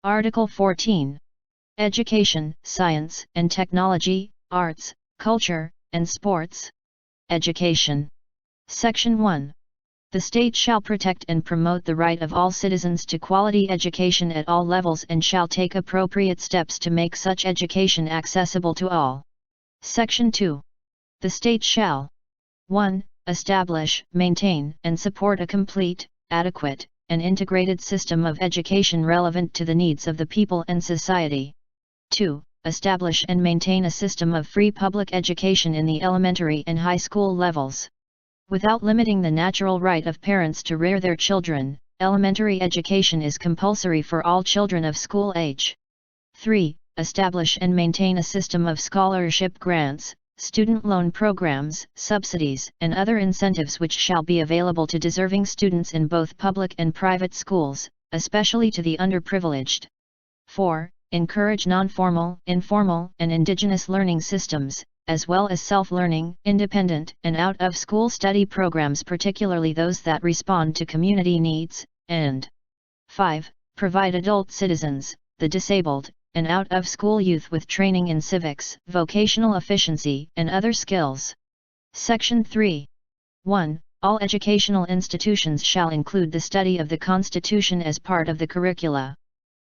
Article 14. Education, science and technology, arts, culture, and sports. Education. Section 1. The state shall protect and promote the right of all citizens to quality education at all levels and shall take appropriate steps to make such education accessible to all. Section 2. The state shall 1. Establish, maintain, and support a complete, adequate, and integrated system of education relevant to the needs of the people and society. 2. Establish and maintain a system of free public education in the elementary and high school levels. Without limiting the natural right of parents to rear their children, elementary education is compulsory for all children of school age. 3. Establish and maintain a system of scholarship grants, student loan programs, subsidies, and other incentives which shall be available to deserving students in both public and private schools, especially to the underprivileged. 4. Encourage non-formal, informal, and indigenous learning systems, as well as self-learning, independent, and out-of-school study programs, particularly those that respond to community needs, and 5. Provide adult citizens, the disabled, and out-of-school youth with training in civics, vocational efficiency, and other skills. Section 3. 1. All educational institutions shall include the study of the Constitution as part of the curricula.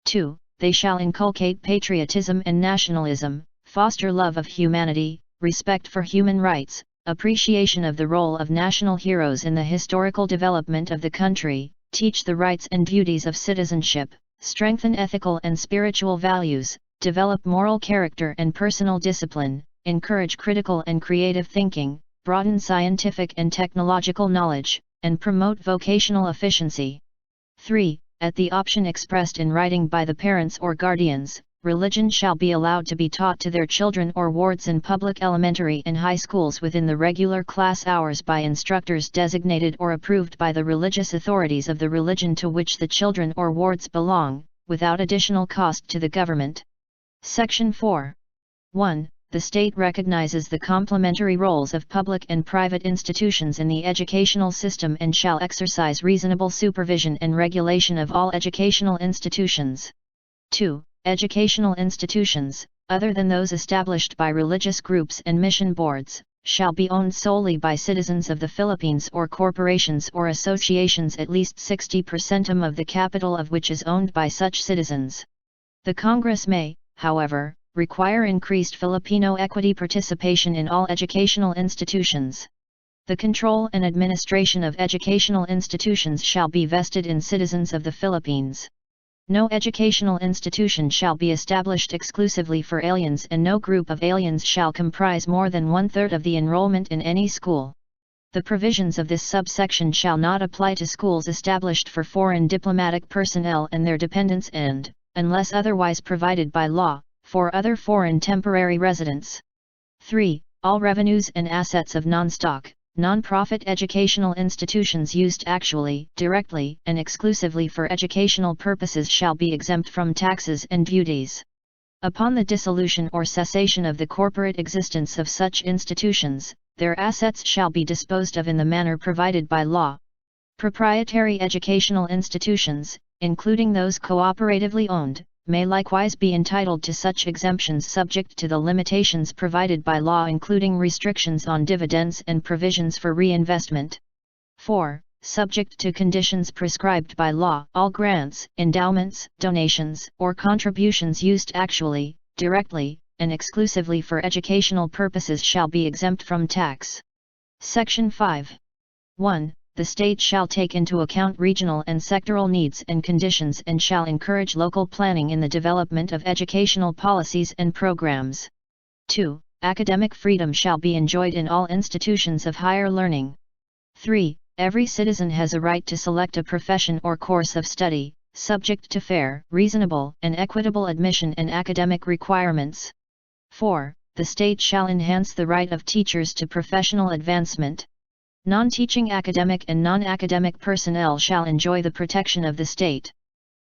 2. They shall inculcate patriotism and nationalism, foster love of humanity, respect for human rights, appreciation of the role of national heroes in the historical development of the country, teach the rights and duties of citizenship, strengthen ethical and spiritual values, develop moral character and personal discipline, encourage critical and creative thinking, broaden scientific and technological knowledge, and promote vocational efficiency. 3. At the option expressed in writing by the parents or guardians, religion shall be allowed to be taught to their children or wards in public elementary and high schools within the regular class hours by instructors designated or approved by the religious authorities of the religion to which the children or wards belong, without additional cost to the government. Section 4. 1. The state recognizes the complementary roles of public and private institutions in the educational system and shall exercise reasonable supervision and regulation of all educational institutions. 2. Educational institutions, other than those established by religious groups and mission boards, shall be owned solely by citizens of the Philippines or corporations or associations, at least 60% of the capital of which is owned by such citizens. The Congress may, however, require increased Filipino equity participation in all educational institutions. The control and administration of educational institutions shall be vested in citizens of the Philippines. No educational institution shall be established exclusively for aliens, and no group of aliens shall comprise more than 1/3 of the enrollment in any school. The provisions of this subsection shall not apply to schools established for foreign diplomatic personnel and their dependents and, unless otherwise provided by law, for other foreign temporary residents. 3. All revenues and assets of non-stock, non-profit educational institutions used actually, directly, and exclusively for educational purposes shall be exempt from taxes and duties. Upon the dissolution or cessation of the corporate existence of such institutions, their assets shall be disposed of in the manner provided by law. Proprietary educational institutions, including those cooperatively owned, may likewise be entitled to such exemptions subject to the limitations provided by law, including restrictions on dividends and provisions for reinvestment. 4. Subject to conditions prescribed by law, all grants, endowments, donations, or contributions used actually, directly, and exclusively for educational purposes shall be exempt from tax. Section 5. 1. The state shall take into account regional and sectoral needs and conditions and shall encourage local planning in the development of educational policies and programs. 2. Academic freedom shall be enjoyed in all institutions of higher learning. 3. Every citizen has a right to select a profession or course of study, subject to fair, reasonable, and equitable admission and academic requirements. 4. The state shall enhance the right of teachers to professional advancement. Non-teaching academic and non-academic personnel shall enjoy the protection of the state.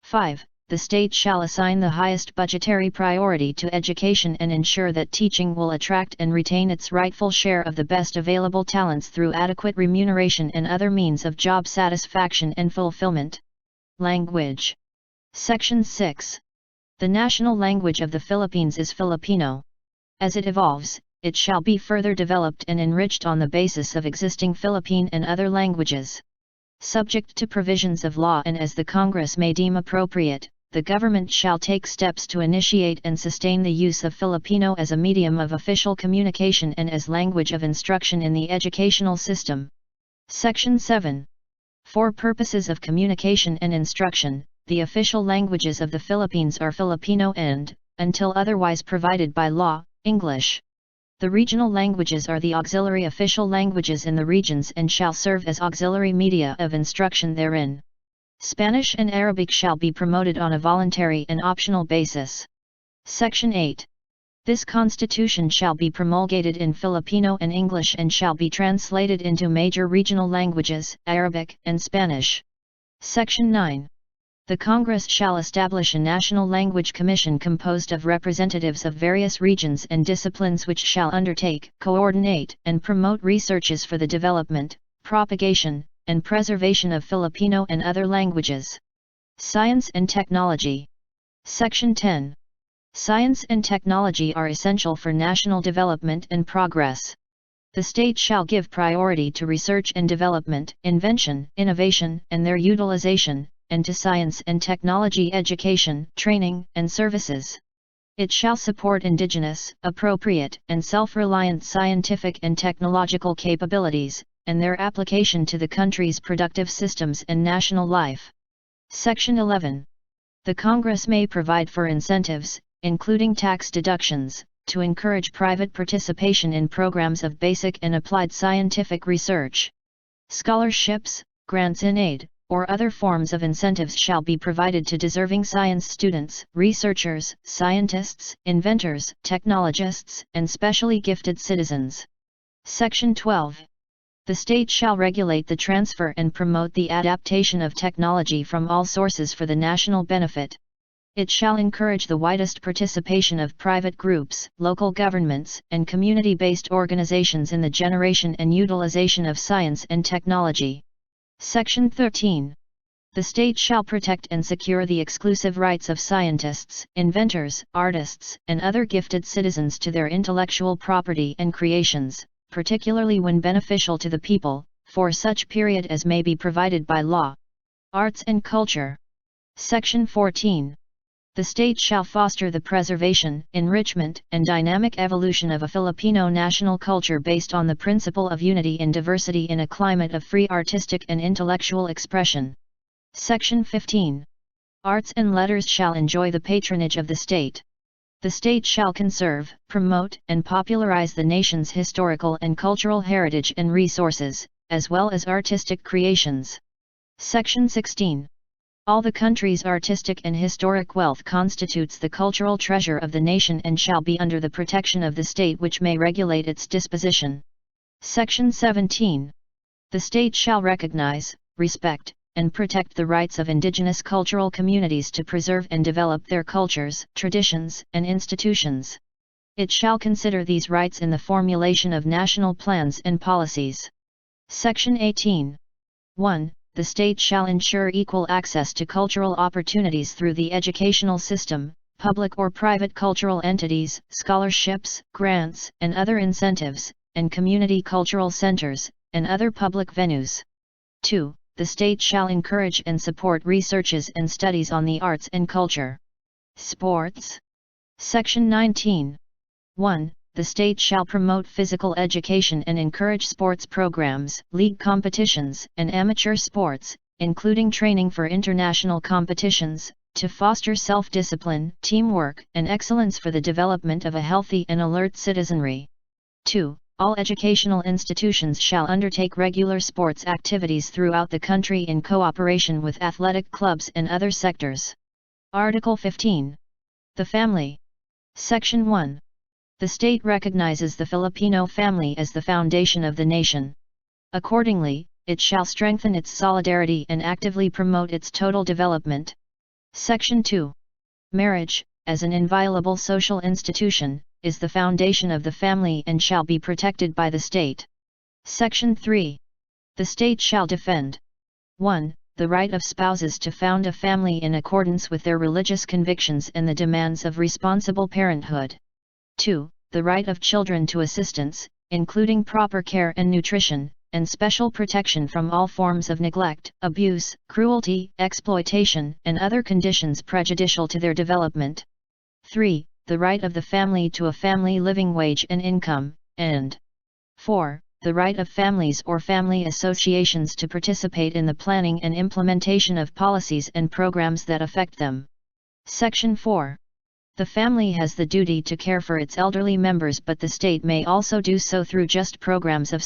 5. The state shall assign the highest budgetary priority to education and ensure that teaching will attract and retain its rightful share of the best available talents through adequate remuneration and other means of job satisfaction and fulfillment. Language. Section 6. The national language of the Philippines is Filipino. As it evolves, it shall be further developed and enriched on the basis of existing Philippine and other languages. Subject to provisions of law and as the Congress may deem appropriate, the government shall take steps to initiate and sustain the use of Filipino as a medium of official communication and as language of instruction in the educational system. Section 7. For purposes of communication and instruction, the official languages of the Philippines are Filipino and, until otherwise provided by law, English. The regional languages are the auxiliary official languages in the regions and shall serve as auxiliary media of instruction therein. Spanish and Arabic shall be promoted on a voluntary and optional basis. Section 8. This Constitution shall be promulgated in Filipino and English and shall be translated into major regional languages, Arabic and Spanish. Section 9. The Congress shall establish a National Language Commission composed of representatives of various regions and disciplines which shall undertake, coordinate, and promote researches for the development, propagation, and preservation of Filipino and other languages. Science and Technology. Section 10. Science and technology are essential for national development and progress. The state shall give priority to research and development, invention, innovation, and their utilization, and to science and technology education, training, and services. It shall support indigenous, appropriate, and self-reliant scientific and technological capabilities, and their application to the country's productive systems and national life. Section 11. The Congress may provide for incentives, including tax deductions, to encourage private participation in programs of basic and applied scientific research. Scholarships, grants in aid, or other forms of incentives shall be provided to deserving science students, researchers, scientists, inventors, technologists, and specially gifted citizens. Section 12. The state shall regulate the transfer and promote the adaptation of technology from all sources for the national benefit. It shall encourage the widest participation of private groups, local governments, and community-based organizations in the generation and utilization of science and technology. Section 13. The state shall protect and secure the exclusive rights of scientists, inventors, artists, and other gifted citizens to their intellectual property and creations, particularly when beneficial to the people, for such period as may be provided by law. Arts and Culture. Section 14. The state shall foster the preservation, enrichment, and dynamic evolution of a Filipino national culture based on the principle of unity in diversity in a climate of free artistic and intellectual expression. Section 15. Arts and letters shall enjoy the patronage of the state. The state shall conserve, promote, and popularize the nation's historical and cultural heritage and resources, as well as artistic creations. Section 16. All the country's artistic and historic wealth constitutes the cultural treasure of the nation and shall be under the protection of the state, which may regulate its disposition. Section 17. The state shall recognize, respect, and protect the rights of indigenous cultural communities to preserve and develop their cultures, traditions, and institutions. It shall consider these rights in the formulation of national plans and policies. Section 18. 1. The state shall ensure equal access to cultural opportunities through the educational system, public or private cultural entities, scholarships, grants, and other incentives, and community cultural centers, and other public venues. 2. The state shall encourage and support researches and studies on the arts and culture. Sports. Section 19. 1. The state shall promote physical education and encourage sports programs, league competitions, and amateur sports, including training for international competitions, to foster self-discipline, teamwork, and excellence for the development of a healthy and alert citizenry. 2. All educational institutions shall undertake regular sports activities throughout the country in cooperation with athletic clubs and other sectors. Article 15. The Family. Section 1. The state recognizes the Filipino family as the foundation of the nation. Accordingly, it shall strengthen its solidarity and actively promote its total development. Section 2. Marriage, as an inviolable social institution, is the foundation of the family and shall be protected by the state. Section 3. The state shall defend 1. the right of spouses to found a family in accordance with their religious convictions and the demands of responsible parenthood. 2. The right of children to assistance, including proper care and nutrition, and special protection from all forms of neglect, abuse, cruelty, exploitation, and other conditions prejudicial to their development. 3. The right of the family to a family living wage and income, and 4. The right of families or family associations to participate in the planning and implementation of policies and programs that affect them. Section 4. The family has the duty to care for its elderly members, but the state may also do so through just programs of